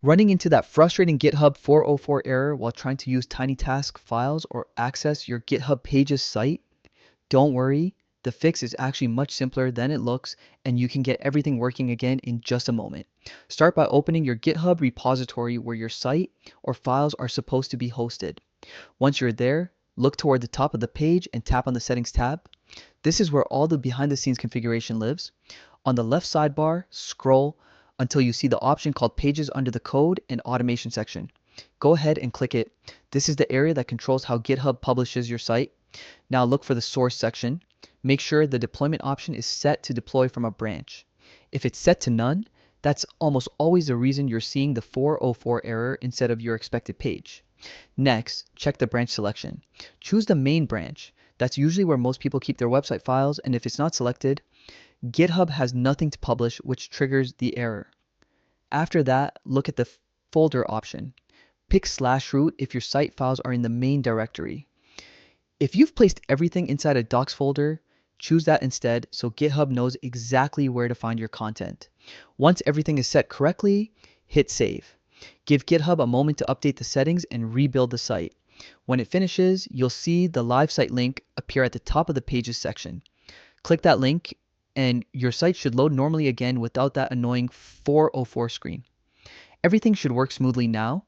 Running into that frustrating GitHub 404 error while trying to use TinyTask files or access your GitHub Pages site? Don't worry, the fix is actually much simpler than it looks, and you can get everything working again in just a moment. Start by opening your GitHub repository where your site or files are supposed to be hosted. Once you're there, look toward the top of the page and tap on the Settings tab. This is where all the behind-the-scenes configuration lives. On the left sidebar, scroll until you see the option called Pages under the Code and Automation section. Go ahead and click it. This is the area that controls how GitHub publishes your site. Now look for the Source section. Make sure the deployment option is set to deploy from a branch. If it's set to none, that's almost always the reason you're seeing the 404 error instead of your expected page. Next, check the branch selection. Choose the main branch. That's usually where most people keep their website files, and if it's not selected, GitHub has nothing to publish, which triggers the error. After that, look at the folder option. Pick /root if your site files are in the main directory. If you've placed everything inside a docs folder, choose that instead so GitHub knows exactly where to find your content. Once everything is set correctly, hit save. Give GitHub a moment to update the settings and rebuild the site. When it finishes, you'll see the live site link appear at the top of the Pages section. Click that link and your site should load normally again without that annoying 404 screen. Everything should work smoothly now,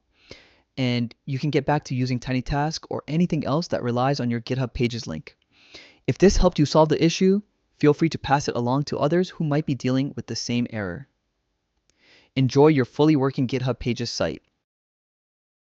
and you can get back to using TinyTask or anything else that relies on your GitHub Pages link. If this helped you solve the issue, feel free to pass it along to others who might be dealing with the same error. Enjoy your fully working GitHub Pages site.